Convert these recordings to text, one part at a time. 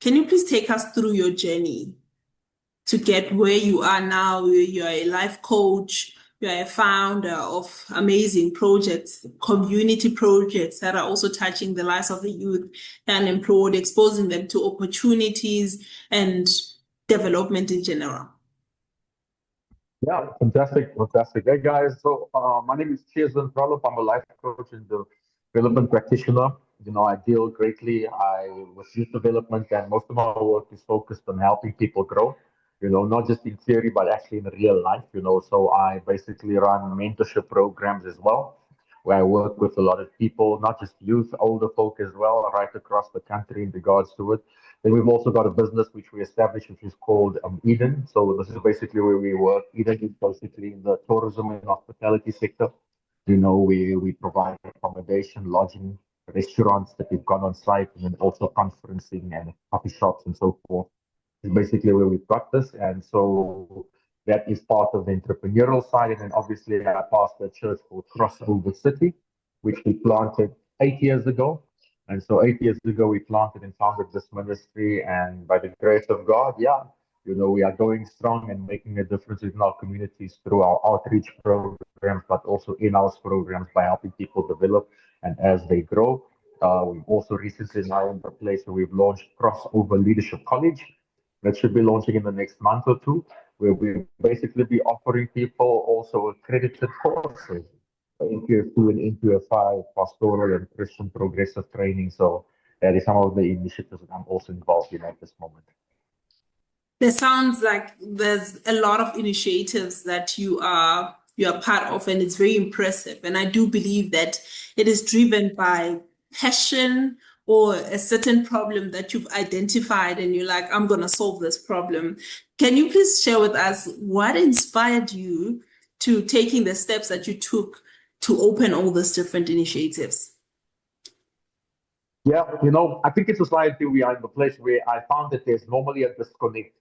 Can you please take us through your journey to get where you are now? You're a life coach, you're a founder of amazing projects, community projects that are also touching the lives of the youth and unemployed, exposing them to opportunities and development in general. Yeah, fantastic, fantastic. Hey guys, so my name is Chaeslin Trollip. I'm a life coach and development practitioner. I deal greatly with youth development, and most of my work is focused on helping people grow. Not just in theory, but actually in real life. So I basically run mentorship programs as well, where I work with a lot of people, not just youth, older folk as well, right across the country in regards to it. Then we've also got a business which we established, which is called Eden. So this is basically where we work. Eden is basically in the tourism and hospitality sector. We provide accommodation, lodging, restaurants that we've got on site, and then also conferencing and coffee shops and so forth. Is basically where we've got this. And so that is part of the entrepreneurial side. And then obviously I pastor a church called Crossover City, which we planted 8 years ago. And so 8 years ago, we planted and founded this ministry. And by the grace of God, yeah, we are going strong and making a difference in our communities through our outreach programs, but also in-house programs by helping people develop and as they grow. We've also recently now in the place where we've launched Crossover Leadership College. That should be launching in the next month or two, where we basically be offering people also accredited courses into a 2 and into a 5 pastoral and Christian progressive training. So that is some of the initiatives that I'm also involved in at this moment. There sounds like there's a lot of initiatives that you are part of, and it's very impressive. And I do believe that it is driven by passion or a certain problem that you've identified and you're like, I'm going to solve this problem. Can you please share with us what inspired you to taking the steps that you took to open all these different initiatives? Yeah, I think in society we are in the place where I found that there's normally a disconnect.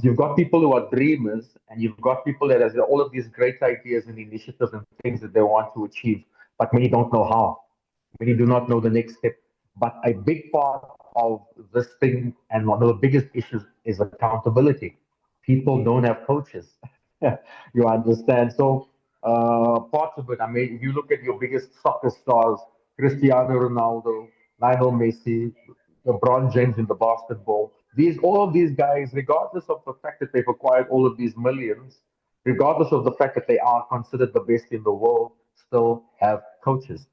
You've got people who are dreamers, and you've got people that have all of these great ideas and initiatives and things that they want to achieve, but many don't know how. Many do not know the next step. But a big part of this thing, and one of the biggest issues, is accountability. People don't have coaches. You understand? So part of it, I mean, if you look at your biggest soccer stars, Cristiano Ronaldo, Lionel Messi, LeBron James in the basketball, all of these guys, regardless of the fact that they've acquired all of these millions, regardless of the fact that they are considered the best in the world, still have coaches.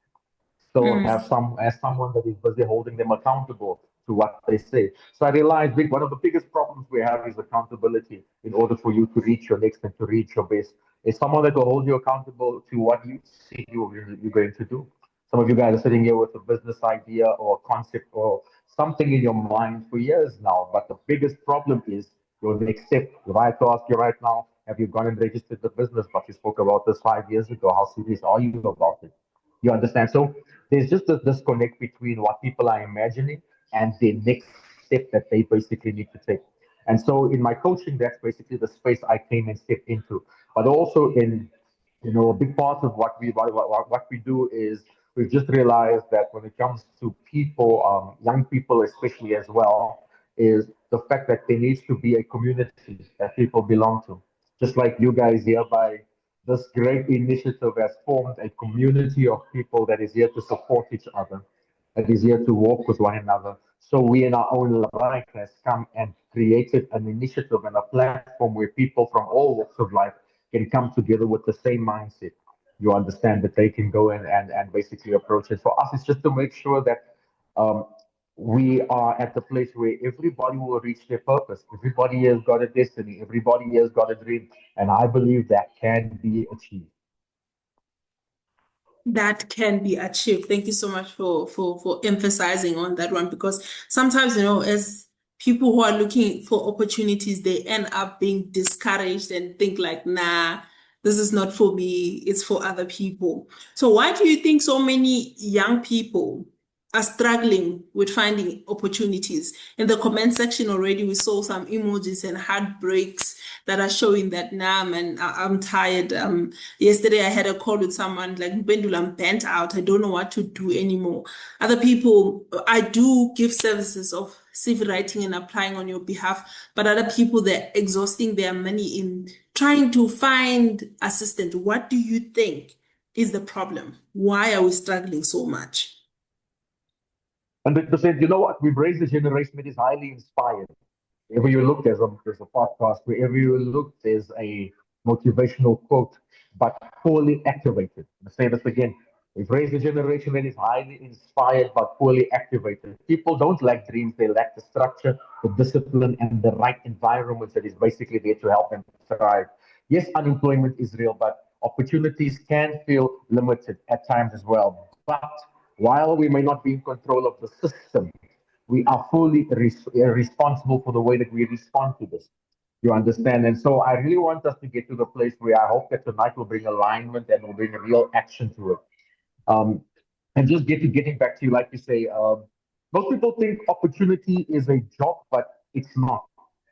Still have someone that is busy holding them accountable to what they say. So I realized one of the biggest problems we have is accountability. In order for you to reach your next and to reach your best, is someone that will hold you accountable to what you see you're going to do. Some of you guys are sitting here with a business idea or a concept or something in your mind for years now, but the biggest problem is your next step. If I have to ask you right now, have you gone and registered the business? But you spoke about this 5 years ago. How serious are you about it? You understand? So there's just a disconnect between what people are imagining and the next step that they basically need to take. And so in my coaching, that's basically the space I came and stepped into. But also a big part of what we do is we've just realized that when it comes to people, young people especially as well, is the fact that there needs to be a community that people belong to. Just like you guys here by this great initiative has formed a community of people that is here to support each other, that is here to walk with one another. So we in our own life has come and created an initiative and a platform where people from all walks of life can come together with the same mindset. You understand that they can go and basically approach it. For us, it's just to make sure that um, we are at the place where everybody will reach their purpose. Everybody has got a destiny. Everybody has got a dream. And I believe that can be achieved. That can be achieved. Thank you so much for emphasizing on that one, because sometimes, as people who are looking for opportunities, they end up being discouraged and think like, nah, this is not for me, it's for other people. So why do you think so many young people are struggling with finding opportunities. In the comment section already, we saw some emojis and heartbreaks that are showing that now, man, I'm tired. Yesterday I had a call with someone like, Mbendula, I'm burnt out. I don't know what to do anymore. Other people, I do give services of CV writing and applying on your behalf, but other people, they're exhausting their money in trying to find assistance. What do you think is the problem? Why are we struggling so much? 100%. You know what? We've raised a generation that is highly inspired. Wherever you look, there's a podcast. Wherever you look, there's a motivational quote, but poorly activated. I'll say this again. We've raised a generation that is highly inspired but poorly activated. People don't lack dreams, they lack the structure, the discipline, and the right environment that is basically there to help them thrive. Yes, unemployment is real, but opportunities can feel limited at times as well. But while we may not be in control of the system, we are fully responsible for the way that we respond to this. You understand? And so I really want us to get to the place where I hope that tonight will bring alignment and will bring real action to it. Um, and just getting back to you, like you say, most people think opportunity is a job, but it's not.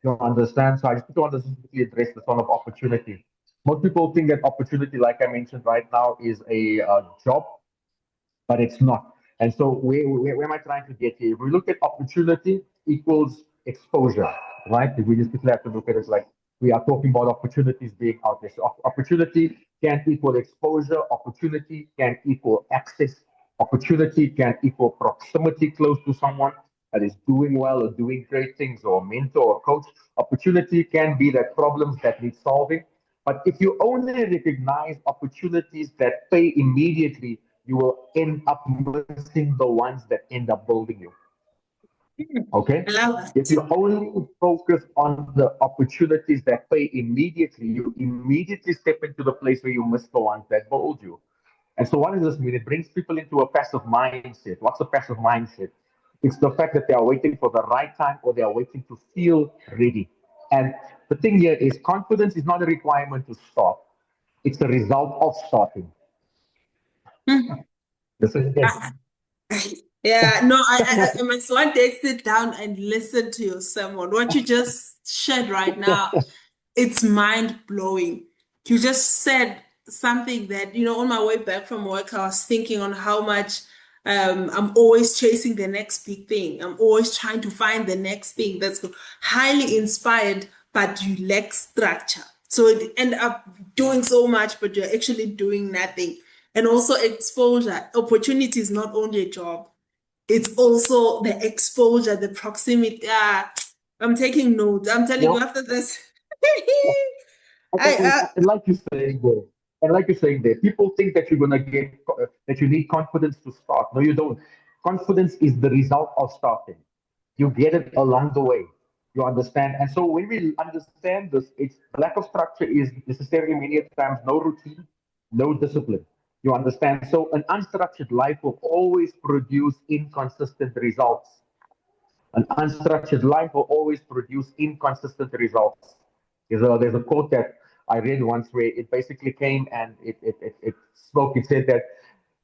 You understand? So I just want to specifically address this one of opportunity. Most people think that opportunity, like I mentioned right now, is a job, but it's not. And so where am I trying to get here? If we look at opportunity equals exposure, right? If we just have to look at it like we are talking about opportunities being out there. So opportunity can equal exposure, opportunity can equal access, opportunity can equal proximity close to someone that is doing well or doing great things, or a mentor or coach. Opportunity can be that problems that need solving. But if you only recognize opportunities that pay immediately, you will end up missing the ones that end up building you. Okay? I love If it. you only focus on the opportunities that pay immediately, you immediately step into the place where you miss the ones that build you. And so, what does this mean? It brings people into a passive mindset. What's a passive mindset? It's the fact that they are waiting for the right time, or they are waiting to feel ready. And the thing here is, confidence is not a requirement to start, it's the result of starting. Mhm. This is again. I- Yeah, no, I must one day sit down and listen to your sermon. What you just shared right now, it's mind blowing. You just said something that, on my way back from work, I was thinking on how much I'm always chasing the next big thing. I'm always trying to find the next thing that's highly inspired, but you lack structure. So it end up doing so much, but you're actually doing nothing. And also exposure. Opportunity is not only a job, it's also the exposure, the proximity. I'm taking notes. I'm telling you You after this. And, I like you're saying there, people think that you're gonna get that you need confidence to start. No, you don't. Confidence is the result of starting. You get it along the way. You understand? And so when we understand this, it's lack of structure is necessarily many times no routine, no discipline. You understand? So an unstructured life will always produce inconsistent results. An unstructured life will always produce inconsistent results. There's a quote that I read once where it basically came and it spoke. It said that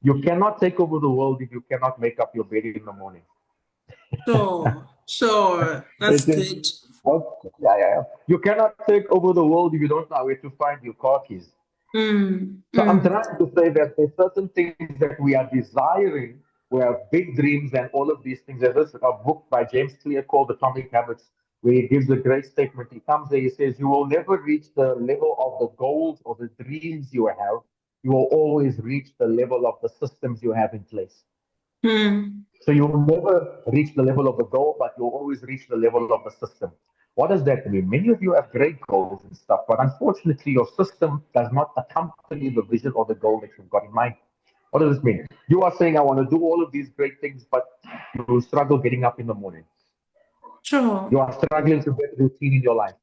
you cannot take over the world if you cannot make up your bed in the morning. sure, sure. That's It is, good. well, yeah, yeah, yeah. You cannot take over the world if you don't know where to find your car keys. Mm, So I'm mm. trying to say that there's certain things that we are desiring. We have big dreams and all of these things. There's a book by James Clear called Atomic Habits, where he gives a great statement. He comes there, he says, you will never reach the level of the goals or the dreams you have. You will always reach the level of the systems you have in place. Mm. So you'll never reach the level of the goal, but you'll always reach the level of the system. What does that mean? Many of you have great goals and stuff, but unfortunately, your system does not accompany the vision or the goal that you've got in mind. What does this mean? You are saying, I want to do all of these great things, but you struggle getting up in the morning. You Sure. are struggling to get routine in your life.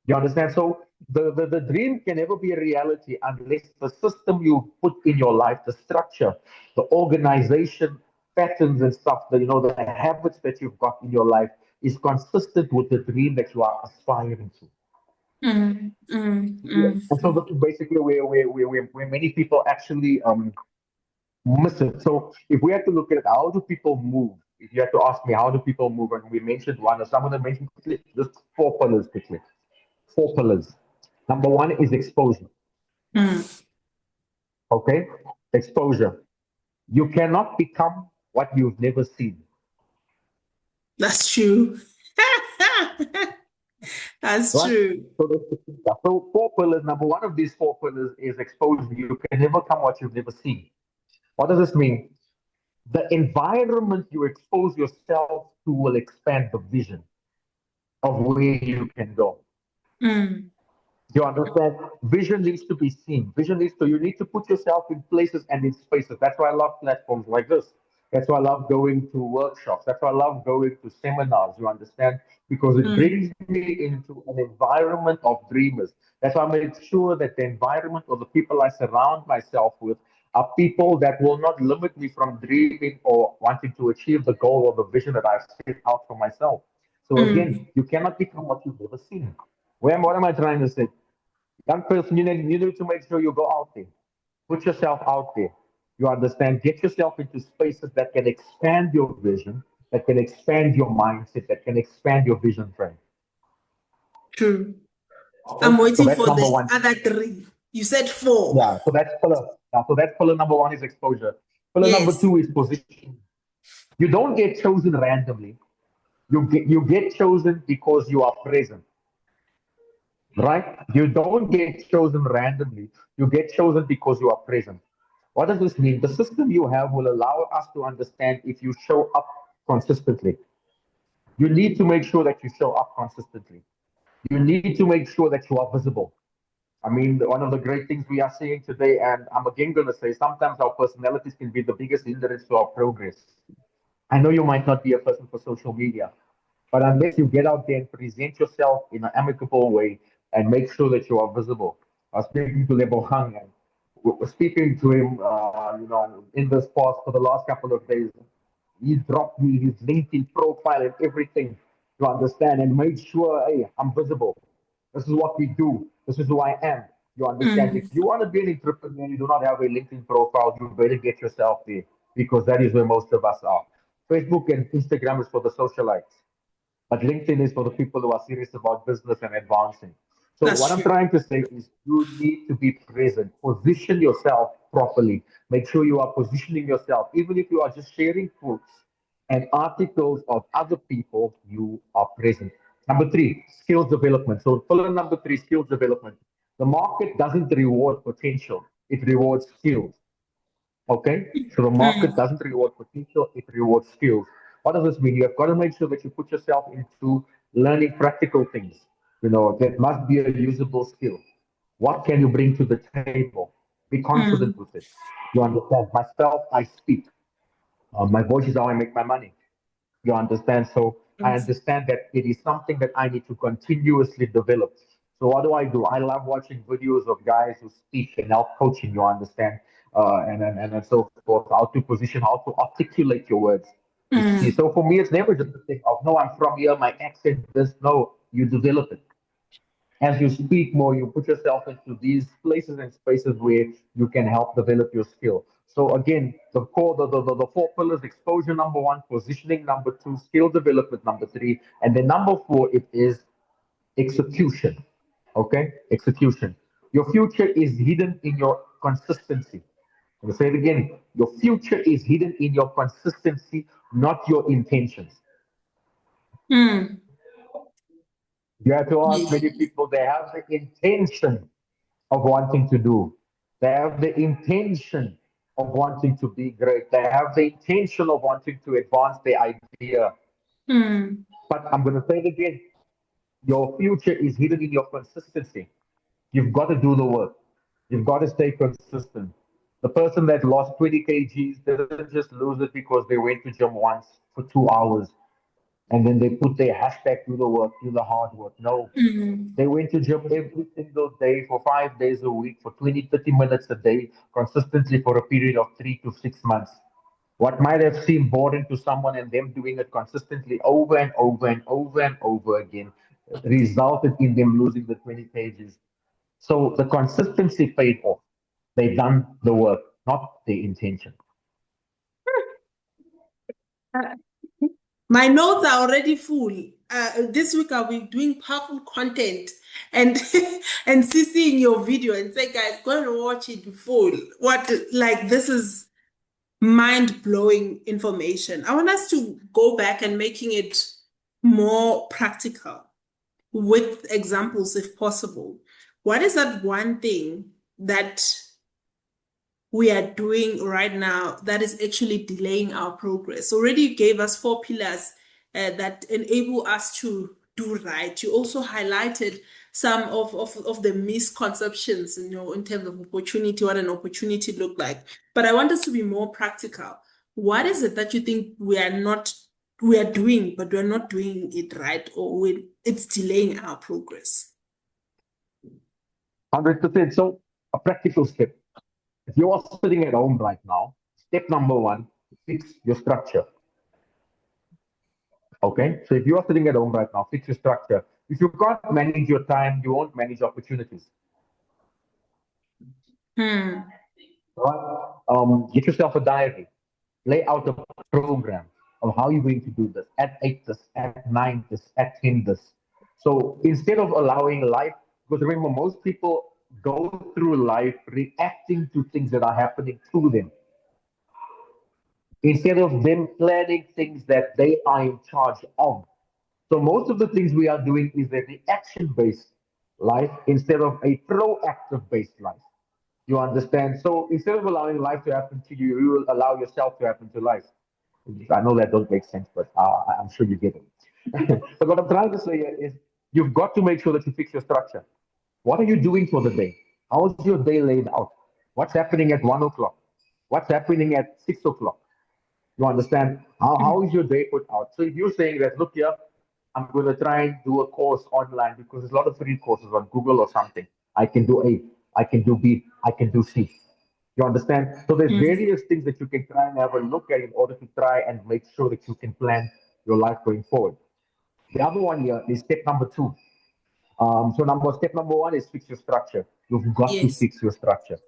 You understand? So the dream can never be a reality unless the system you put in your life, the structure, the organization, patterns and stuff, the habits that you've got in your life is consistent with the dream that you are aspiring to. Mm, mm, Yeah. mm. And so this is basically where many people actually Massive. So if we had to look at it, how do people move? If you had to ask me, how do people move? And we mentioned one, or someone that mentioned quickly, just four pillars quickly. Four pillars. Number one is exposure. Mm, Okay? Exposure. You cannot become what you've never seen. that's true. That's Right? true. So four pillars. Number one of these four pillars is exposure. You can never come what you've never seen. What does this mean? The environment you expose yourself to will expand the vision of where you can go. Mm, You understand? Vision needs to be seen. Vision needs to, you need to put yourself in places and in spaces. That's why I love platforms like this. That's why I love going to workshops. That's why I love going to seminars, you understand? Because it mm, brings me into an environment of dreamers. That's why I make sure that the environment or the people I surround myself with are people that will not limit me from dreaming or wanting to achieve the goal or the vision that I've set out for myself. So mm. again, you cannot become what you've never seen. What am I trying to say? Young person, you need to make sure you go out there. Put yourself out there. You understand? Get yourself into spaces that can expand your vision, that can expand your mindset, that can expand your vision frame. True. Okay? I'm So waiting that's for number the one. other three. You said four. Yeah, so that's pillar. Yeah, so that's pillar number one is exposure. Pillar number Yes. two is position. You don't get chosen randomly. You get chosen because you are present. Right? You don't get chosen randomly. You get chosen because you are present. What does this mean? The system you have will allow us to understand if you show up consistently. You need to make sure that you show up consistently. You need to make sure that you are visible. I mean, one of the great things we are seeing today, and I'm again going to say, sometimes our personalities can be the biggest hindrance to our progress. I know you might not be a person for social media, but unless you get out there and present yourself in an amicable way and make sure that you are visible. I was speaking to Lebo Hang and speaking to him, in this past for the last couple of days. He dropped me his LinkedIn profile and everything to understand and made sure, hey, I'm visible. This is what we do. This is who I am. You understand? If Mm, you want to be an entrepreneur, you do not have a LinkedIn profile, you better get yourself there because that is where most of us are. Facebook and Instagram is for the socialites, but LinkedIn is for the people who are serious about business and advancing. So that's what I'm true. trying to say is you need to be present. Position yourself properly. Make sure you are positioning yourself. Even if you are just sharing quotes and articles of other people, you are present. Number three, skills development. So pillar number three, skills development. The market doesn't reward potential, it rewards skills. Okay, so the market Mm, doesn't reward potential, it rewards skills. What does this mean? You have got to make sure that you put yourself into learning practical things. That must be a usable skill. What can you bring to the table? Be confident mm, with it. You understand? Myself, I speak. My voice is how I make my money. You understand? So I yes. understand that it is something that I need to continuously develop. So what do? I love watching videos of guys who speak and help coaching. You understand? And so forth. How to position, how to articulate your words. You see. Mm, So for me, it's never just a thing of no, I'm from here, my accent. This no, you develop it as you speak more, you put yourself into these places and spaces where you can help develop your skill. So again, the four pillars: exposure number one, positioning number two, skill development number three, and then number four it is execution. Okay, execution. Your future is hidden in your consistency. I'm gonna say it again. Your future is hidden in your consistency, not your intentions. mm. You have to ask many Yeah. people, they have the intention of wanting to do. They have the intention of wanting to be great. They have the intention of wanting to advance their idea. Mm, But I'm going to say it again. Your future is hidden in your consistency. You've got to do the work. You've got to stay consistent. The person that lost 20 kgs didn't just lose it because they went to gym once for 2 hours and then they put their hashtag do the work, do the hard work. No, mm, they went to gym every single day for 5 days a week for 20, 30 minutes a day, consistently for a period of 3 to 6 months. What might have seemed boring to someone and them doing it consistently over and over and over and over again resulted in them losing the 20 pages. So the consistency paid off. They done the work, not the intention. Uh, My notes are already full. This week I'll be doing powerful content and and CCing your video and say, guys, go and watch it full. What like this is mind-blowing information. I want us to go back and making it more practical with examples if possible. What is that one thing that we are doing right now that is actually delaying our progress? Already you gave us four pillars that enable us to do right. You also highlighted some of the misconceptions, in terms of opportunity, what an opportunity look like. But I want us to be more practical. What is it that you think we are doing, but we're not doing it right, or it's delaying our progress? 100%. So, a practical step. If you are sitting at home right now, step number one, fix your structure. Okay. So, if you are sitting at home right now, fix your structure. If you can't manage your time, you won't manage opportunities. Hmm. Right? Get yourself a diary, lay out a program of how you're going to do this at 8 this, at 9 this, at 10 this. So instead of allowing life, because remember, most people go through life reacting to things that are happening to them instead of them planning things that they are in charge of. So most of the things we are doing is a reaction-based life instead of a proactive-based life. You understand? So instead of allowing life to happen to you, you will allow yourself to happen to life. I know that don't make sense, but I'm sure you get it. But what I'm trying to say is you've got to make sure that you fix your structure. What are you doing for the day? How is your day laid out? What's happening at 1 o'clock? What's happening at 6 o'clock? You understand? How is your day put out? So if you're saying that, look here, I'm going to try and do a course online because there's a lot of free courses on Google or something. I can do A, I can do B, I can do C. You understand? So there's Mm. various things that you can try and have a look at in order to try and make sure that you can plan your life going forward. The other one here is step number two. Step number one is fix your structure. You've got to Yes. fix your structure.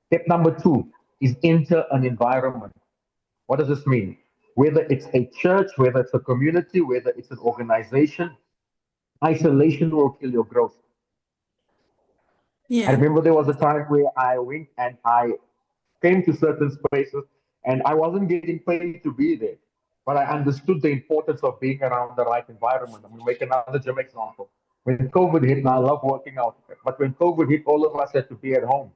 Step number two is enter an environment. What does this mean? Whether it's a church, whether it's a community, whether it's an organization, isolation will kill your growth. I Yeah. remember there was a time where I went and I came to certain spaces and I wasn't getting paid to be there, but I understood the importance of being around the right environment. I'm going to make another gym example. When COVID hit, and I love working out, but when COVID hit, all of us had to be at home.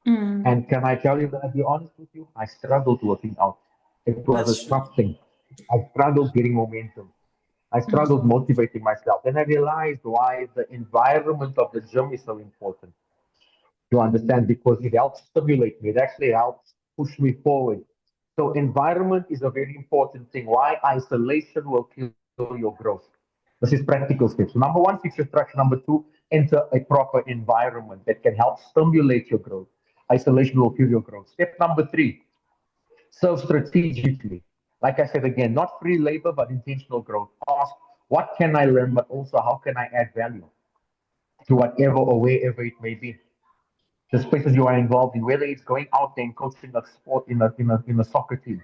Mm. And can I tell you that, I'll be honest with you, I struggled working out. It was That's a true. tough thing. I struggled getting momentum. I struggled Mm. motivating myself. Then I realized why the environment of the gym is so important. You understand? Because it helps stimulate me. It actually helps push me forward. So environment is a very important thing. Why isolation will kill your growth. This is practical steps. So number one, fix your structure. Number two, enter a proper environment that can help stimulate your growth. Isolation will kill your growth. Step number three, serve strategically. Like I said again, not free labor, but intentional growth. Ask, what can I learn, but also how can I add value to whatever or wherever it may be. The spaces you are involved in, whether it's going out there and coaching a sport in a soccer team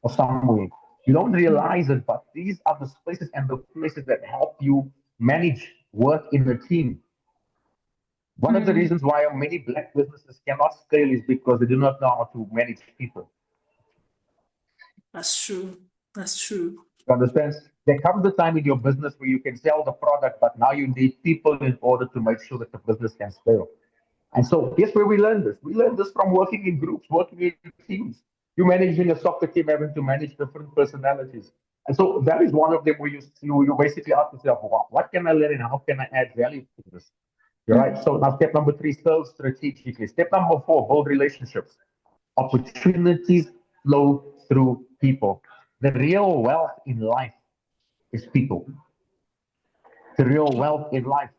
or somewhere. You don't realize it, but these are the spaces and the places that help you manage work in a team. One of the Mm. reasons why many black businesses cannot scale is because they do not know how to manage people. That's true. That's true. You understand? There comes a time in your business where you can sell the product, but now you need people in order to make sure that the business can scale. And so here's where we learn this. We learn this from working in groups, working in teams. You managing a soccer team, having to manage different personalities. And so that is one of them where you basically ask yourself, what can I learn and how can I add value to this? You're right. Mm. So now step number three, serve strategically. Step number four, build relationships. Opportunities flow through people. The real wealth in life is people. The real wealth in life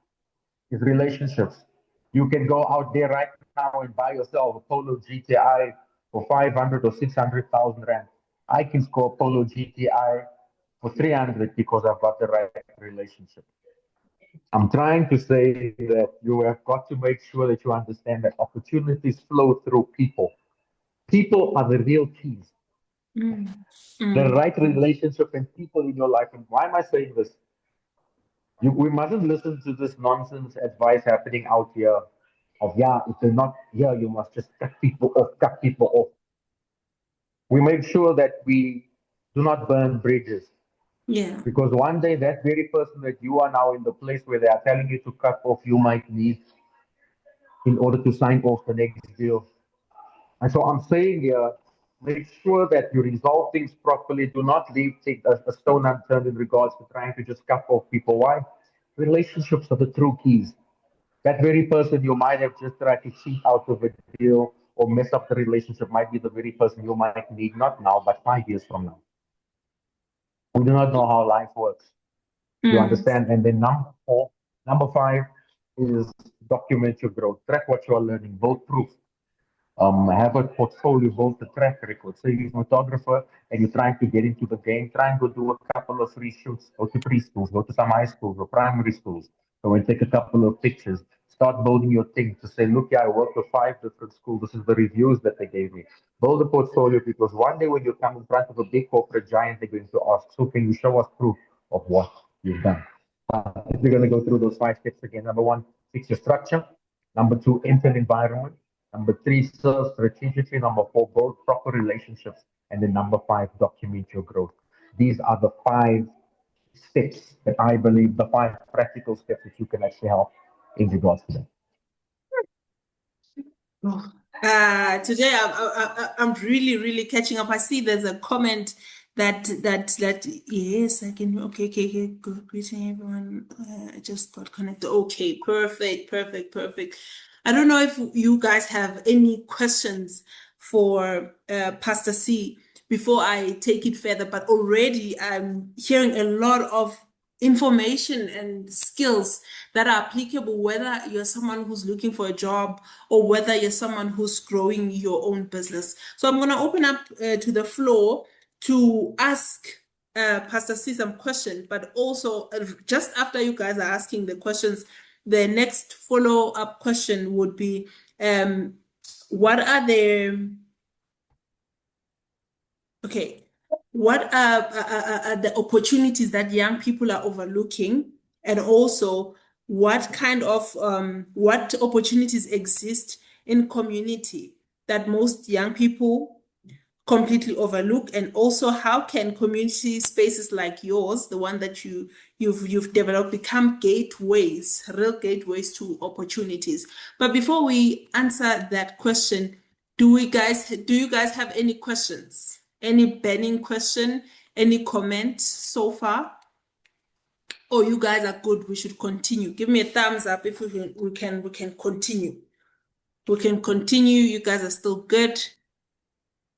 is relationships. You can go out there right now and buy yourself a Polo GTI for 500 or 600,000 rand. I can score a Polo GTI for 300 because I've got the right relationship. I'm trying to say that you have got to make sure that you understand that opportunities flow through people. People are the real keys. Mm. The Mm. right relationship and people in your life. And why am I saying this? We mustn't listen to this nonsense advice happening out here of, yeah, if they're not here, you must just cut people off. We make sure that we do not burn bridges. Yeah. Because one day, that very person that you are now in the place where they are telling you to cut off, you might need in order to sign off the next deal. And so I'm saying here, make sure that you resolve things properly. Do not leave take a stone unturned in regards to trying to just cut off people. Why? Relationships are the true keys. That very person you might have just tried to cheat out of a deal or mess up the relationship might be the very person you might need, not now, but 5 years from now. We do not know how life works. You Mm. understand? And then number five is document your growth. Track what you are learning, build proof. Have a portfolio, build the track record. So you're a photographer and you're trying to get into the game, try and go do a couple of free shoots, go to preschools, go to some high schools or primary schools. So and take a couple of pictures, start building your thing to say, look, yeah, I worked with 5 different schools. This is the reviews that they gave me. Build a portfolio because one day when you come in front of a big corporate giant, they're going to ask, so can you show us proof of what you've done? If we're going to go through those 5 steps again, number one, fix your structure. Number two, enter an environment. Number three, serve strategically. Number four, build proper relationships. And then number five, document your growth. These are the 5 steps that I believe, the 5 practical steps that you can actually help in regards to that. Oh. Today I'm really really catching up. I see there's a comment that yes I can okay good greeting everyone. I just got connected. Okay, perfect. I don't know if you guys have any questions for Pastor C before I take it further, but already I'm hearing a lot of information and skills that are applicable whether you're someone who's looking for a job or whether you're someone who's growing your own business. So I'm going to open up to the floor to ask Pastor C some questions, but also just after you guys are asking the questions, the next follow-up question would be what are the Okay. What are the opportunities that young people are overlooking? And also, what opportunities exist in community that most young people completely overlook? And also, how can community spaces like yours, the one that you've developed, become gateways, real gateways to opportunities? But before we answer that question, do you guys have any questions? Any burning question? Any comments so far? Oh, you guys are good. We should continue. Give me a thumbs up if we can continue. We can continue. You guys are still good.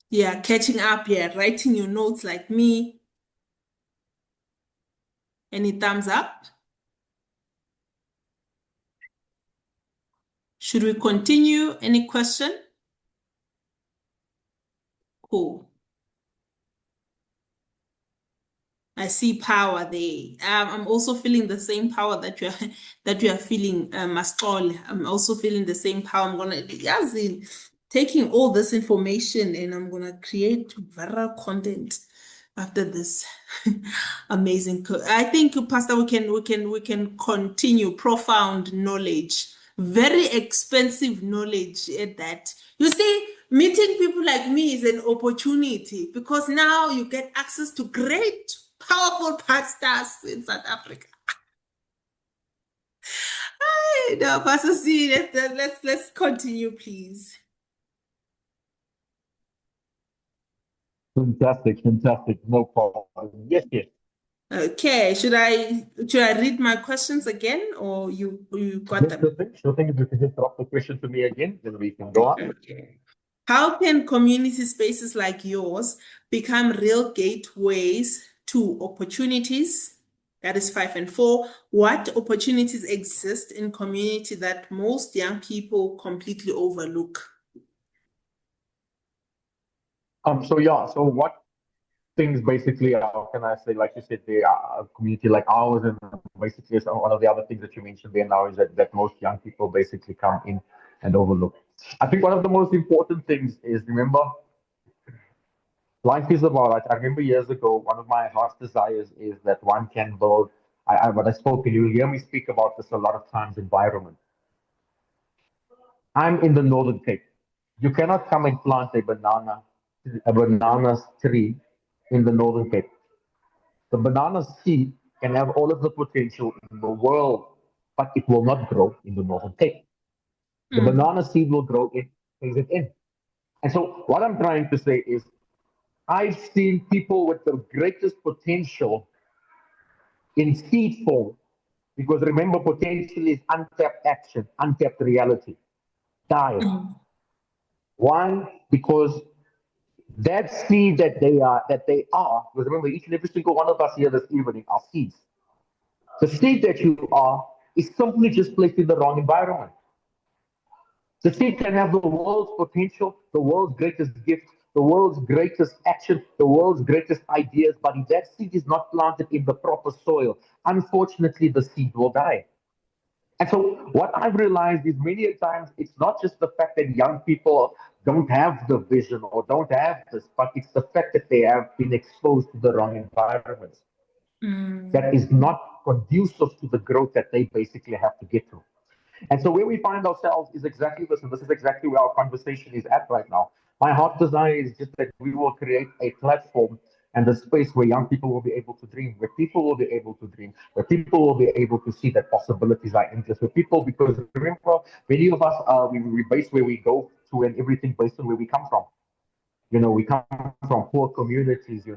Yeah, catching up. Yeah, writing your notes like me. Any thumbs up? Should we continue? Any question? Cool. I see power there. I'm also feeling the same power that you are that you are feeling, Mastol. I'm also feeling the same power. I'm gonna Yazin, taking all this information and I'm gonna create viral content after this amazing. I think, Pastor, we can continue profound knowledge, very expensive knowledge at that. You see, meeting people like me is an opportunity because now you get access to great, powerful pastors in South Africa. No, Pastor C, let's continue, please. Fantastic. No problem. Yes. Okay, should I read my questions again, or you got Yes, them? sure thing. If you can just drop the question to me again, then we can go on. Okay. How can community spaces like yours become real gateways to opportunities? That is 5 and 4. What opportunities exist in community that most young people completely overlook? So what things basically, how can I say, like you said, they are a community like ours, and basically one of the other things that you mentioned there now is that most young people basically come in and overlook. I think one of the most important things is remember Life is about, I remember years ago, one of my heart's desires is that one can build, what I spoke, and you hear me speak about this a lot of times, environment. I'm in the Northern Cape. You cannot come and plant a banana tree in the Northern Cape. The banana seed can have all of the potential in the world, but it will not grow in the Northern Cape. The Mm, banana seed will grow in, places it in. And so what I'm trying to say is I've seen people with the greatest potential in seed form, because remember, potential is untapped action, untapped reality. Die. mm, One, because that seed because remember, each and every single one of us here this evening are seeds. The seed that you are is simply just placed in the wrong environment. The seed can have the world's potential, the world's greatest gift, the world's greatest action, the world's greatest ideas, but if that seed is not planted in the proper soil, unfortunately, the seed will die. And so, what I've realized is many times it's not just the fact that young people don't have the vision or don't have this, but it's the fact that they have been exposed to the wrong environments mm, that is not conducive to the growth that they basically have to get to. And so where we find ourselves is exactly this, and this is exactly where our conversation is at right now. My heart desire is just that we will create a platform and a space where young people will be able to dream, where people will be able to dream, where people will be able to see that possibilities are endless. Where people, because remember, many of us, we base where we go to and everything based on where we come from. We come from poor communities,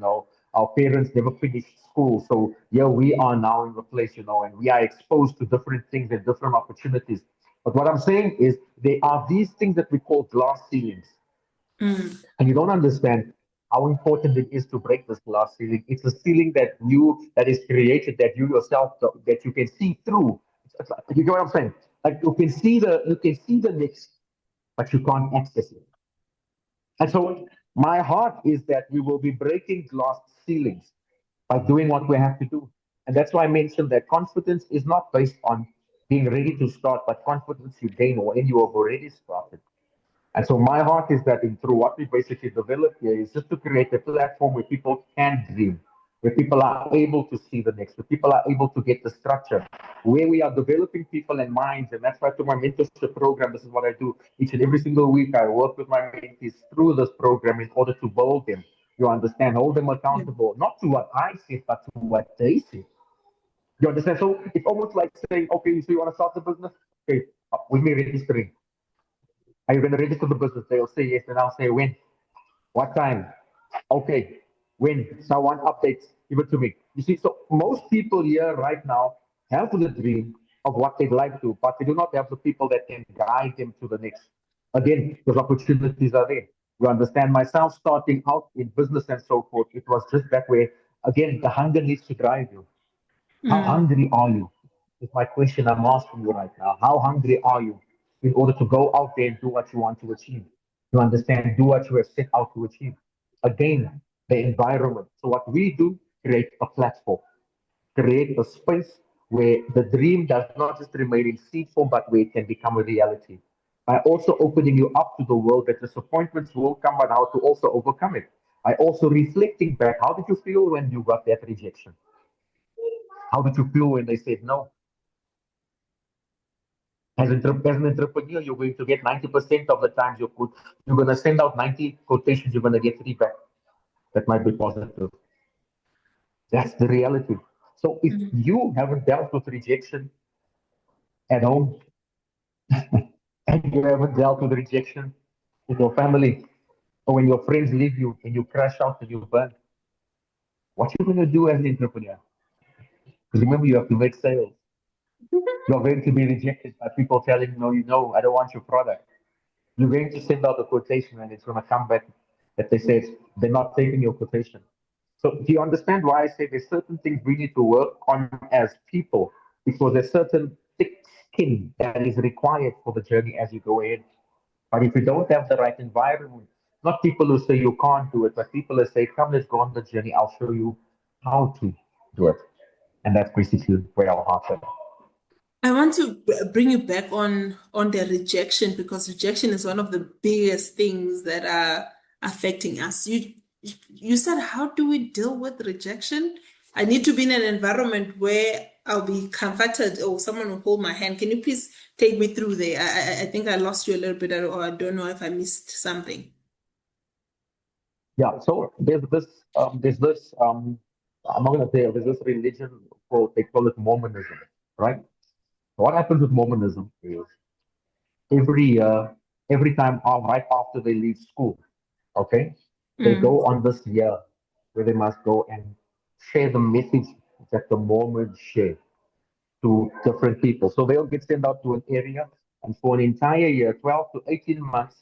our parents never finished school. So here we are now in the place, and we are exposed to different things and different opportunities. But what I'm saying is there are these things that we call glass ceilings. mm, And you don't understand how important it is to break this glass ceiling. It's a ceiling that is created, that you yourself, that you can see through. You get what I'm saying? Like you can see the next, but you can't access it. And so my heart is that we will be breaking glass ceilings by doing what we have to do. And that's why I mentioned that confidence is not based on being ready to start, but confidence you gain when you have already started. And so my heart is that through what we basically develop here is just to create a platform where people can dream, where people are able to see the next, where people are able to get the structure, where we are developing people and minds. And that's why through my mentorship program, this is what I do each and every single week. I work with my mentees through this program in order to build them. You understand, hold them yeah. accountable, not to what I said, but to what they said. You understand? So it's almost like saying, okay, so you want to start the business? Okay, with me registering. Are you going to register the business? They'll say yes, and I'll say when. What time? Okay. When someone updates, give it to me. You see, so most people here right now have the dream of what they'd like to, but they do not have the people that can guide them to the next. Again, those opportunities are there. You understand, myself starting out in business and so forth, it was just that way. Again, the hunger needs to drive you. How Mm, hungry are you? Is my question I'm asking you right now. How hungry are you in order to go out there and do what you want to achieve? You understand, do what you have set out to achieve. Again, the environment. So what we do, create a platform, create a space where the dream does not just remain in seed form, but where it can become a reality. By also opening you up to the world that disappointments will come, but how to also overcome it. By also reflecting back, how did you feel when you got that rejection? How did you feel when they said no? As an entrepreneur, you're going to get 90% of the times you're going to send out 90 quotations, you're going to get three back. That might be positive. That's the reality. So if mm, you haven't dealt with rejection at home and you haven't dealt with rejection in your family, or when your friends leave you and you crash out and you burn, what you going to do as an entrepreneur? Because remember, you have to make sales. You're going to be rejected by people telling you, no, I don't want your product. You're going to send out a quotation and it's going to come back that they said they're not taking your quotation. So do you understand why I say there's certain things we need to work on as people? Because there's certain thick skin that is required for the journey as you go ahead. But if you don't have the right environment, not people who say you can't do it, but people who say, come, let's go on the journey. I'll show you how to do it. And that's basically where our hearts are. I want to bring you back on the rejection because rejection is one of the biggest things that are affecting us. you said, how do we deal with rejection? I need to be in an environment where I'll be comforted or someone will hold my hand. Can you please take me through there? I think I lost you a little bit, or I don't know if I missed something. Yeah, so I'm not gonna say there's this religion called, they call it Mormonism, right? What happens with Mormonism is every year, every time right after they leave school, okay, they Mm. go on this year where they must go and share the message that the Mormons share to different people. So they'll get sent out to an area, and for an entire year, 12 to 18 months,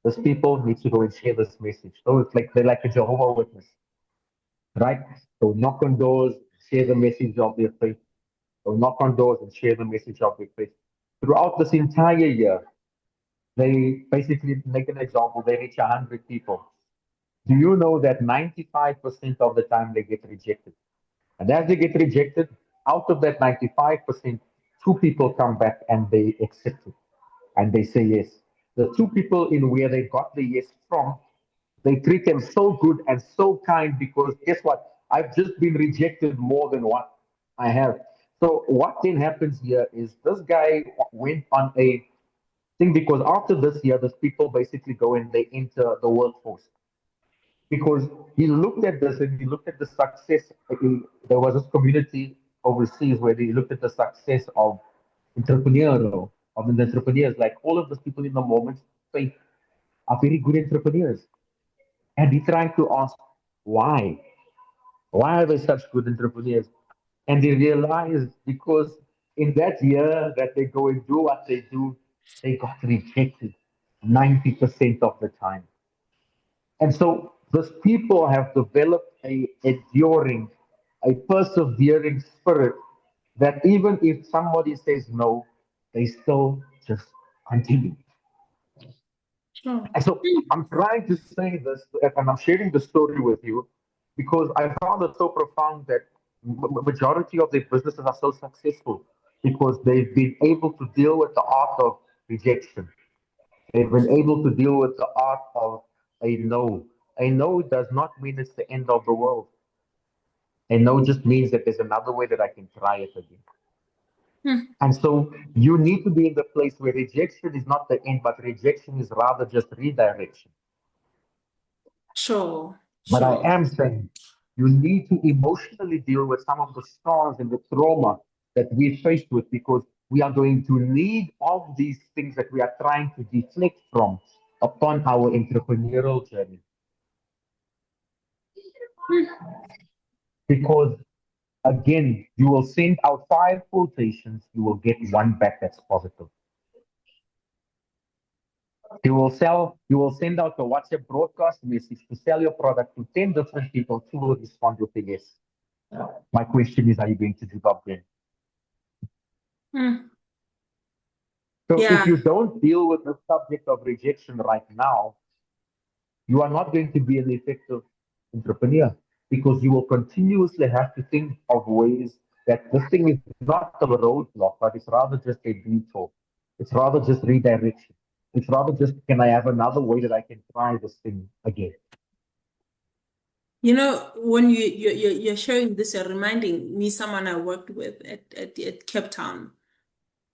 these people need to go and share this message. So it's like they're like a Jehovah Witness, right? So knock on doors, share the message of their faith. So knock on doors and share the message of their faith. Throughout this entire year, they basically make an example, they reach 100 people. Do you know that 95% of the time they get rejected? And as they get rejected, out of that 95%, two people come back and they accept it and they say yes. The two people in where they got the yes from, they treat them so good and so kind because guess what? I've just been rejected more than what I have. So what then happens here is this guy went on a thing because after this year, those people basically go and they enter the workforce because he looked at this and he looked at the success. There was this community overseas where he looked at the success of the entrepreneurs. Like all of those people in the moment faith are very good entrepreneurs, and he trying to ask why. Why are they such good entrepreneurs? And they realized because in that year that they go and do what they do, they got rejected 90% of the time. And so those people have developed a enduring, a persevering spirit that even if somebody says no, they still just continue. Sure. And so I'm trying to say this, and I'm sharing the story with you because I found it so profound that majority of their businesses are so successful because they've been able to deal with the art of rejection. They've been able to deal with the art of a no. A no does not mean it's the end of the world. A no just means that there's another way that I can try it again. Hmm. And so you need to be in the place where rejection is not the end, but rejection is rather just redirection. Sure. But I Sure. am saying you need to emotionally deal with some of the scars and the trauma that we're faced with because we are going to need all of these things that we are trying to deflect from upon our entrepreneurial journey. Hmm. Because again, you will send out five quotations, you will get one back that's positive. You will send out a WhatsApp broadcast message to sell your product to 10 different people, two will respond with a yes. My question is, are you going to give up then? Hmm. So if Yeah. you don't deal with the subject of rejection right now, you are not going to be an effective entrepreneur because you will continuously have to think of ways that this thing is not a roadblock, but it's rather just a detour. It's rather just redirection. It's rather just, can I have another way that I can try this thing again? You know, when you're sharing this, you're reminding me someone I worked with at Cape Town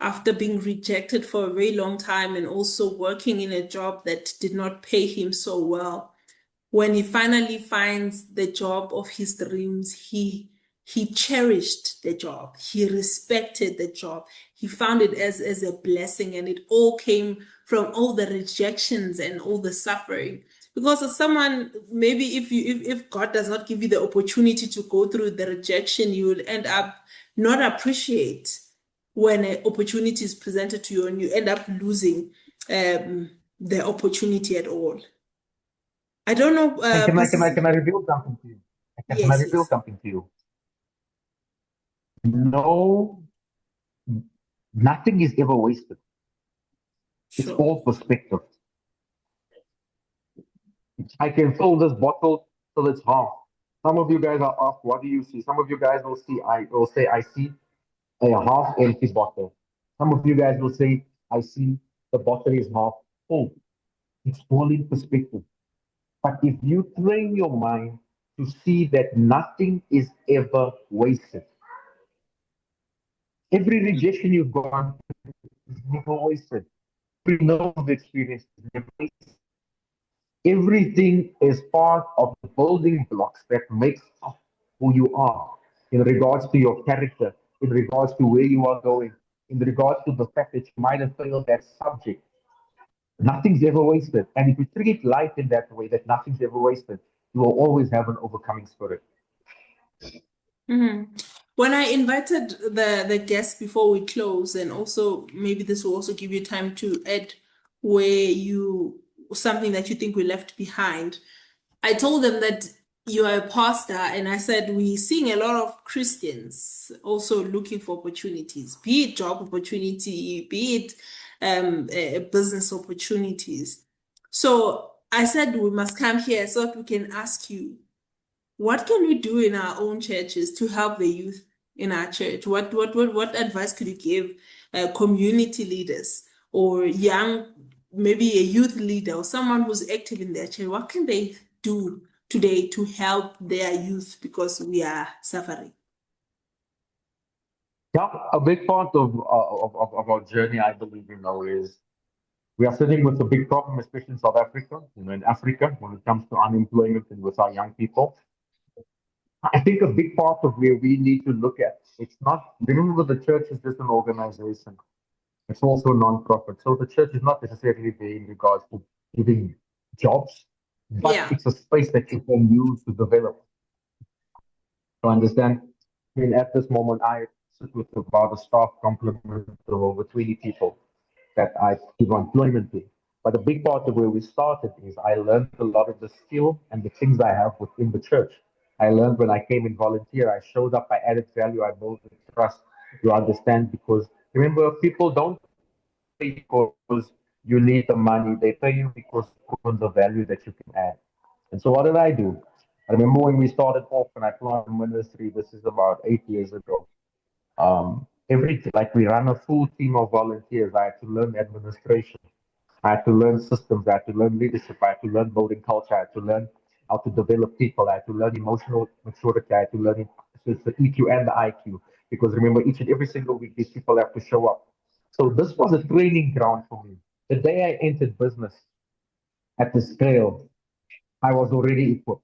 after being rejected for a very long time and also working in a job that did not pay him so well. When he finally finds the job of his dreams, he cherished the job. He respected the job. He found it as a blessing, and it all came from all the rejections and all the suffering. Because as someone, maybe if God does not give you the opportunity to go through the rejection, you will end up not appreciate when an opportunity is presented to you and you end up losing the opportunity at all. I don't know, And Pastor. can I reveal something to you? Can I Yes, reveal yes. something to you? No, nothing is ever wasted. It's Sure. all perspective. I can fill this bottle till it's half. Some of you guys are asked, what do you see? Some of you guys will say, I see a half empty bottle. Some of you guys will say, I see the bottle is half full. It's all in perspective. But if you train your mind to see that nothing is ever wasted, every rejection you've gone through is never wasted. Every nerve experience is never wasted. Everything is part of the building blocks that makes up who you are in regards to your character, in regards to where you are going, in regards to the fact that you might have failed that subject. Nothing's ever wasted. And if you treat life in that way, that nothing's ever wasted, you will always have an overcoming spirit. Mhm. When I invited the guests before we close, and also maybe this will also give you time to add where you something that you think we left behind. I told them that you are a pastor, and I said we're seeing a lot of Christians also looking for opportunities, be it job opportunity, be it business opportunities. So I said we must come here so that we can ask you, what can we do in our own churches to help the youth in our church? What advice could you give community leaders or young, maybe a youth leader or someone who's active in their church? What can they do today to help their youth because we are suffering? Yeah, a big part of our journey, I believe, is we are sitting with a big problem, especially in South Africa, in Africa, when it comes to unemployment and with our young people. I think a big part of where we need to look at, it's not, remember the church is just an organization. It's also a non-profit. So the church is not necessarily there in regards to giving jobs, but Yeah. it's a space that you can use to develop, to understand. I mean, at this moment, I sit with about a staff complement of over 20 people that I give employment to. But a big part of where we started is I learned a lot of the skill and the things I have within the church. I learned when I came in volunteer, I showed up, I added value, I built the trust. You understand? Because remember, people don't pay because you need the money. They pay you because of the value that you can add. And so what did I do? I remember when we started off and I planted ministry, this is about 8 years ago. Everything like we run a full team of volunteers. I had to learn administration. I had to learn systems. I had to learn leadership. I had to learn building culture. I had to learn how to develop people. I had to learn emotional maturity. I had to learn it's the EQ and the IQ. Because remember, each and every single week, these people have to show up. So this was a training ground for me. The day I entered business at the scale, I was already equipped.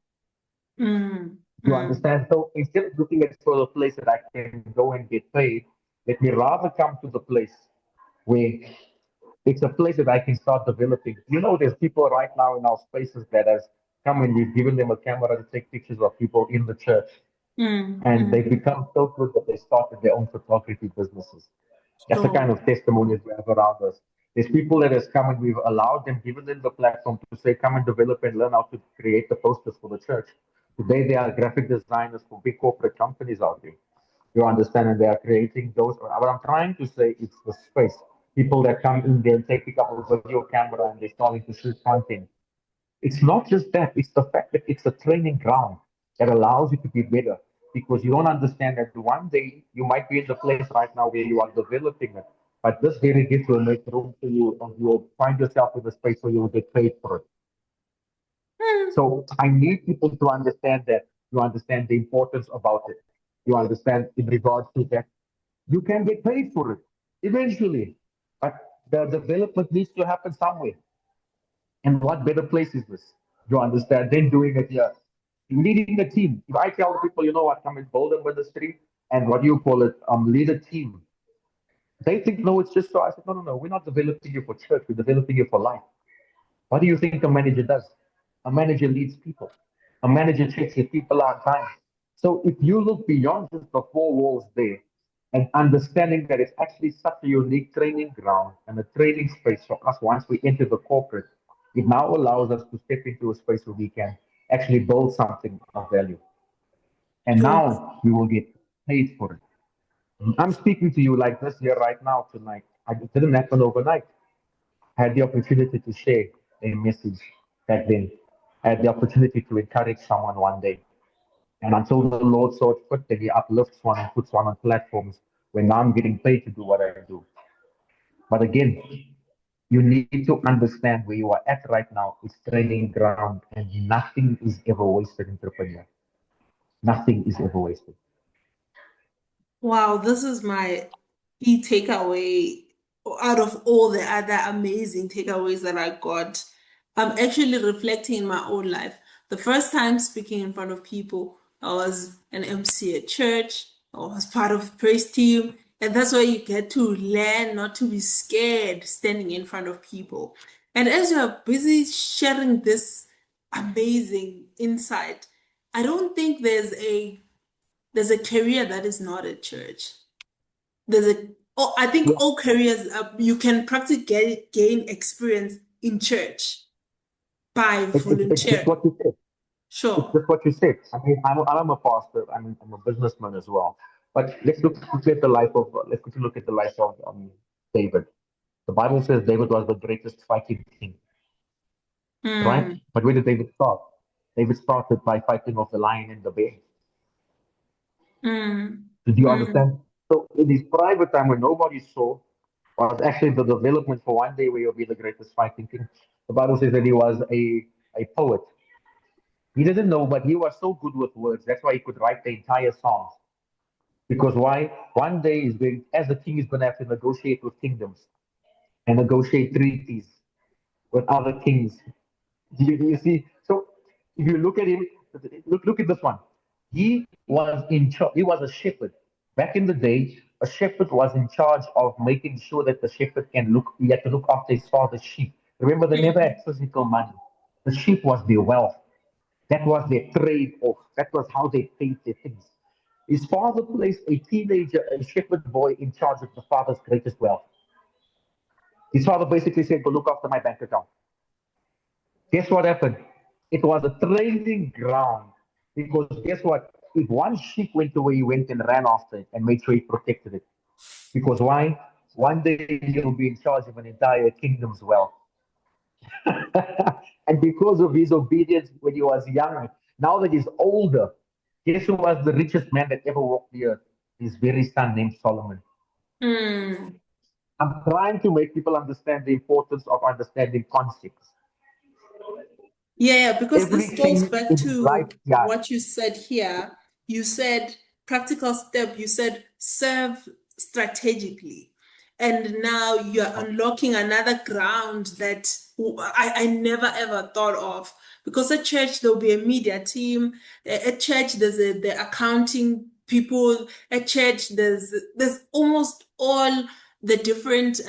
Mm, You mm, understand? So instead of looking at for a place that I can go and get paid, let me rather come to the place where it's a place that I can start developing. There's people right now in our spaces that has come and we've given them a camera to take pictures of people in the church, and they mm. become so good that they started their own photography businesses. That's the kind So, of testimonies we have around us. There's people that has come and we've allowed them, given them the platform to say, come and develop and learn how to create the posters for the church. Today they are graphic designers for big corporate companies out there. You understand, and they are creating those. What I'm trying to say is the space. People that come in there and take up a video camera and they're starting to shoot content. It's not just that, it's the fact that it's a training ground that allows you to be better because you don't understand that one day you might be in the place right now where you are developing it, but this very gift will make room for you and you'll find yourself in a space where you will get paid for it. mm, So I need people to understand that you understand the importance about it. You understand in regards to that you can get paid for it eventually, but the development needs to happen somewhere. And what better place is this? You understand? Then doing it here. Leading a team. If I tell people, you know what, come and build a ministry and what do you call it? Lead a team. They think, no, it's just so. I said, no, no, no. We're not developing you for church. We're developing you for life. What do you think a manager does? A manager leads people. A manager checks if people are on time. So if you look beyond just the four walls there and understanding that it's actually such a unique training ground and a training space for us once we enter the corporate, it now allows us to step into a space where we can actually build something of value. And so, now we will get paid for it. I'm speaking to you like this here right now tonight. It didn't happen overnight. I had the opportunity to share a message back then. I had the opportunity to encourage someone one day. And until the Lord saw it fit, that He uplifts one and puts one on platforms when now I'm getting paid to do what I do. But again, You need to understand where you are at right now. It's training ground, and nothing is ever wasted, entrepreneur. Nothing is ever wasted. Wow, this is my key takeaway out of all the other amazing takeaways that I got. I'm actually reflecting in my own life. The first time speaking in front of people, I was an MC at church, I was part of praise team, and that's where you get to learn not to be scared standing in front of people. And as you're busy sharing this amazing insight, I don't think there's a career that is not at church. There's a oh, I think Yeah, all careers you can practically gain experience in church by it's just volunteering. what you said. It's Sure. just what you said. I mean, I'm a pastor. I'm a businessman as well. But let's look quickly at the life of let's quickly look at the life of David. The Bible says David was the greatest fighting king, right? Mm, But where did David start? David started by fighting off the lion and the bear. mm, Did you mm, understand? So in his private time when nobody saw, was actually the development for one day where you'll be the greatest fighting king. The Bible says that he was a poet. He didn't know, but he was so good with words. That's why he could write the entire songs. Because why? One day he's going, as a king, he's going to have to negotiate with kingdoms and negotiate treaties with other kings. You see? So if you look at him, look at this one. He was in charge. He was a shepherd. Back in the day, a shepherd was in charge of making sure that the shepherd can look. He had to look after his father's sheep. Remember, they never mm, had physical money. The sheep was their wealth. That was their trade off. That was how they paid their things. His father placed a teenager, a shepherd boy, in charge of the father's greatest wealth. His father basically said, "Go look after my bank account." Guess what happened? It was a training ground because guess what? If one sheep went away, he went and ran after it and made sure he protected it. Because why? One day he'll be in charge of an entire kingdom's wealth. And because of his obedience when he was young, now that he's older, guess who was the richest man that ever walked the earth? His very son named Solomon. mm. I'm trying to make people understand the importance of understanding concepts. Yeah, because this goes Everything back in life, to yeah, what you said here. You said practical step, you said serve strategically. And now you're unlocking another ground that I never ever thought of. Because at church, there'll be a media team. At church, there's the accounting people. At church, there's almost all the different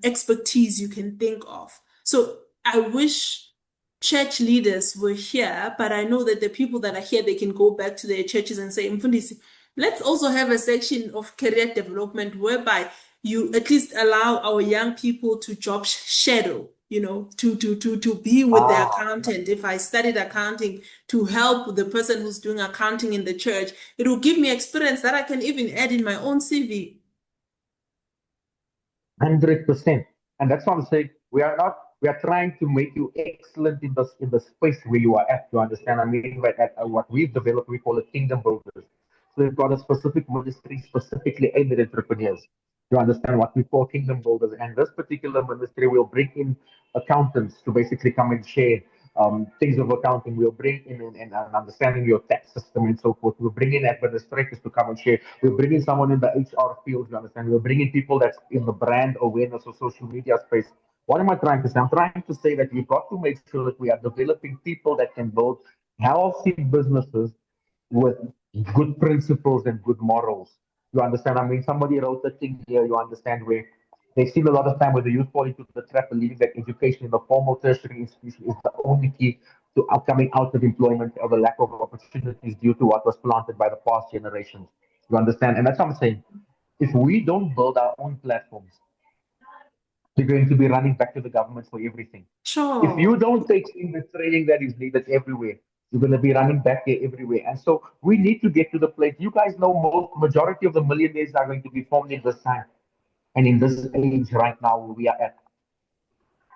expertise you can think of. So I wish church leaders were here, but I know that the people that are here, they can go back to their churches and say, Mfundisi, let's also have a section of career development whereby you at least allow our young people to job shadow, to be with the ah, accountant. If I studied accounting to help the person who's doing accounting in the church, it will give me experience that I can even add in my own CV. 100%. And that's what I'm saying. We are trying to make you excellent in the space where you are at. You understand? I mean, but what we've developed, we call it kingdom builders. So we've got a specific ministry specifically aimed at entrepreneurs. You understand what we call kingdom builders. And this particular ministry will bring in accountants to basically come and share things of accounting. We'll bring in and understanding your tax system and so forth. We'll bring in administrators to come and share. We'll bring in someone in the HR field, you understand. We'll bring in people that's in the brand awareness or social media space. What am I trying to say? I'm trying to say that we've got to make sure that we are developing people that can build healthy businesses with good principles and good morals. You understand? I mean, somebody wrote a thing here, you understand, where they've seen a lot of time where the youth fall into the trap believing that education in the formal tertiary institution is the only key to coming out of employment or the lack of opportunities due to what was planted by the past generations. You understand? And that's what I'm saying. If we don't build our own platforms, we're going to be running back to the government for everything. If you Sure. don't take in the training that is needed everywhere, you're going to be running back there everywhere. And so we need to get to the place. You guys know most majority of the millionaires are going to be formed in this time and in this age right now where we are at.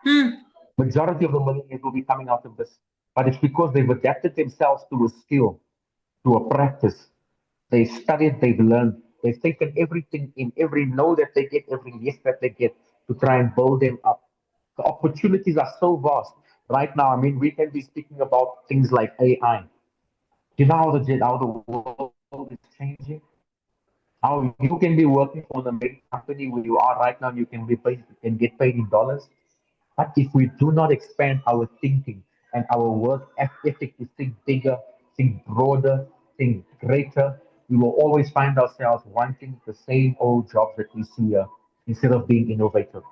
Hmm. Majority of the millionaires will be coming out of this. But it's because they've adapted themselves to a skill, to a practice. They've studied, they've learned, they've taken everything in, every no that they get, every yes that they get to try and build them up The opportunities are so vast right now. I mean, we can be speaking about things like AI. You know how the world is changing? How you can be working for the main company where you are right now, and you can be paid, can get paid in dollars. But if we do not expand our thinking and our work ethic to think bigger, think broader, think greater, we will always find ourselves wanting the same old jobs that we see here instead of being innovative.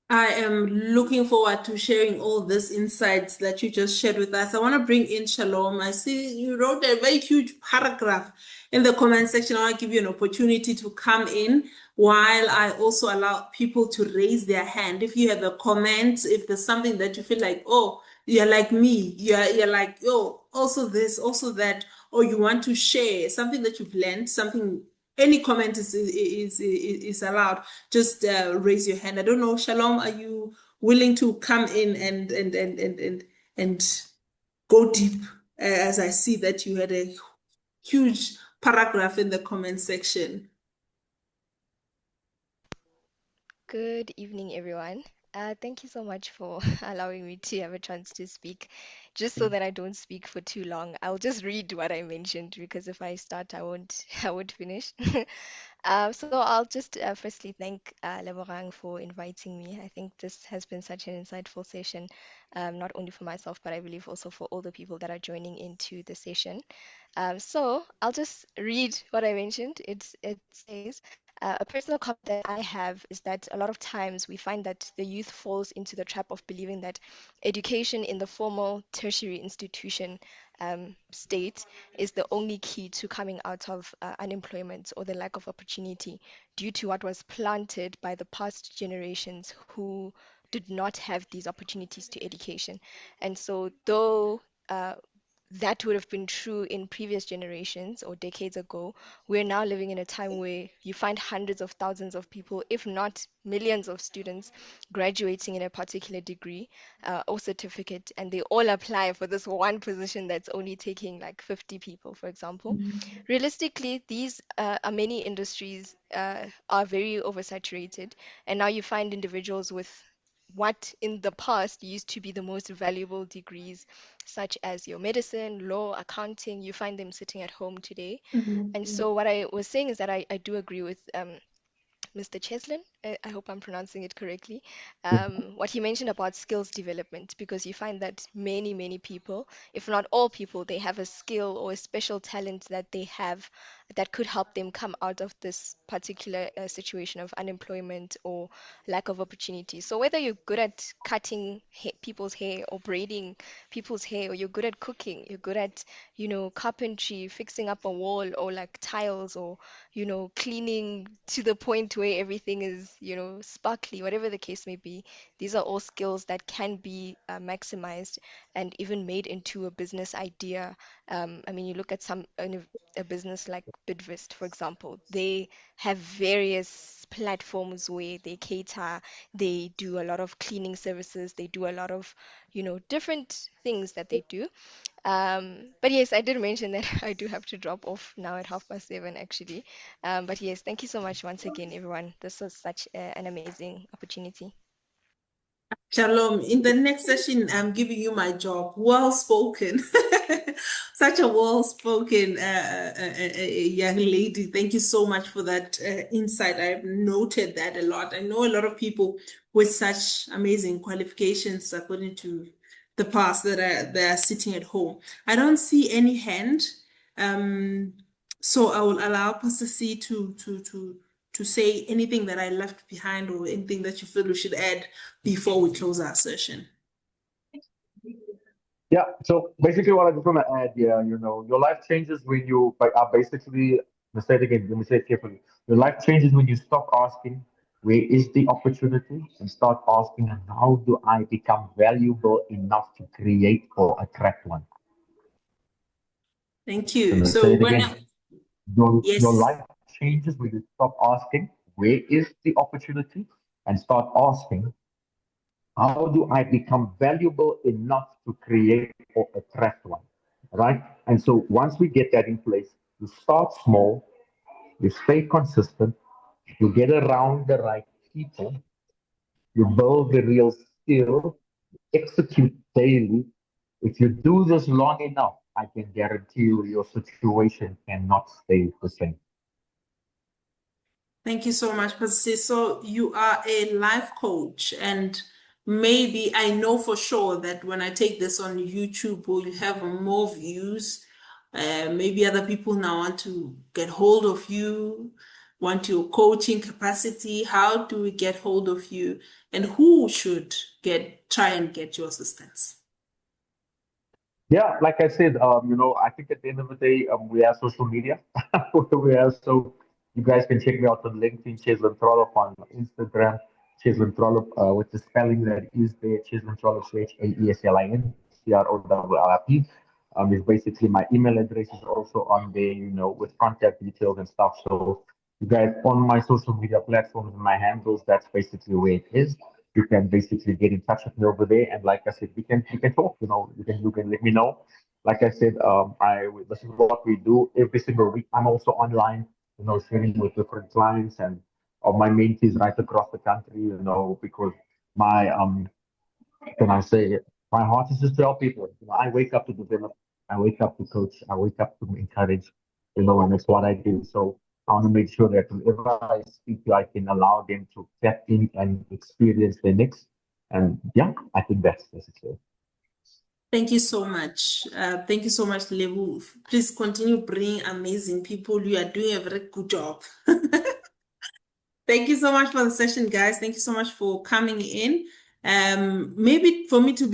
I am looking forward to sharing all these insights that you just shared with us. I want to bring in Shalom. I see you wrote a very huge paragraph in the comment section. I want to give you an opportunity to come in while I also allow people to raise their hand. If you have a comment, if there's something that you feel like, oh, you're like me, you're like, oh, also this, also that, or you want to share something that you've learned, something, any comment is allowed. Just raise your hand. I don't know, Shalom, are you willing to come in and go deep? As I see that you had a huge paragraph in the comment section. Good evening, everyone. Thank you so much for allowing me to have a chance to speak. Just so that I don't speak for too long, I'll just read what I mentioned because if I start, I won't, I won't finish. So I'll just firstly thank Leborang for inviting me. I think this has been such an insightful session, not only for myself, but I believe also for all the people that are joining into the session. So I'll just read what I mentioned. It says, a personal comment that I have is that a lot of times we find that the youth falls into the trap of believing that education in the formal tertiary institution state is the only key to coming out of unemployment or the lack of opportunity due to what was planted by the past generations who did not have these opportunities to education. And so though that would have been true in previous generations or decades ago. We're now living in a time where you find hundreds of thousands of people, if not millions of students, graduating in a particular degree or certificate, and they all apply for this one position that's only taking like 50 people, for example. Realistically, these are many industries are very oversaturated, and now you find individuals with what in the past used to be the most valuable degrees, such as your medicine, law, accounting, you find them sitting at home today. And so what I was saying is that I do agree with Mr. Chaeslin, I hope I'm pronouncing it correctly, what he mentioned about skills development, because you find that many people, if not all people, they have a skill or a special talent that they have that could help them come out of this particular situation of unemployment or lack of opportunity. So whether you're good at cutting people's hair or braiding people's hair, or you're good at cooking, you're good at, carpentry, fixing up a wall or like tiles, or cleaning to the point where everything is, sparkly, whatever the case may be. These are all skills that can be maximized and even made into a business idea. I mean, you look at a business like Bidvest, for example, they have various platforms where they cater, they do a lot of cleaning services, they do a lot of, different things that they do. But yes, I did mention that I do have to drop off now at 7:30, actually. But yes, thank you so much once again, everyone. This was such an amazing opportunity. Shalom. In the next session, I'm giving you my job. Well spoken. Such a well spoken young lady. Thank you so much for that insight. I've noted that a lot. I know a lot of people with such amazing qualifications, according to the past, that are sitting at home. I don't see any hand. So I will allow Pastor C to say anything that I left behind or anything that you feel we should add before we close our session. Yeah, so basically what I just want to add, yeah, your life changes when you are basically, let's say it again, let me say it carefully. Your life changes when you stop asking, where is the opportunity, and start asking, how do I become valuable enough to create or attract one? Thank So you. let's say So it again. Your yes. life changes when you stop asking, where is the opportunity, and start asking, how do I become valuable enough to create or attract one? Right? And so once we get that in place, you start small, you stay consistent, you get around the right people, you build the real skill, execute daily. If you do this long enough, I can guarantee you your situation cannot stay the same. Thank you so much, Pastor. So you are a life coach, and maybe I know for sure that when I take this on YouTube, we'll have more views. Maybe other people now want to get hold of you, want your coaching capacity. How do we get hold of you, and who should try and get your assistance? Yeah, like I said, I think at the end of the day, we have social media. So you guys can check me out on LinkedIn, Chaeslin Trollip, on Instagram, Chaeslin Trollip, with the spelling that is there, Chaeslin Trollip, Chaeslin Trollip. Is basically my email address is also on there, with contact details and stuff. So you guys on my social media platforms, my handles, that's basically where it is. You can basically get in touch with me over there, and like I said, we can talk. You can let me know. Like I said, this is what we do every single week. I'm also online, sharing with different clients and my mentees right across the country. Because my can I say it? My heart is just to help people. I wake up to develop, I wake up to coach, I wake up to encourage, and that's what I do. So I want to make sure that whenever I speak to, I can allow them to tap in and experience the next. And yeah, I think that's necessary. Thank you so much. Thank you so much, Lebu. Please continue bringing amazing people. You are doing a very good job. Thank you so much for the session, guys. Thank you so much for coming in. Maybe for me to be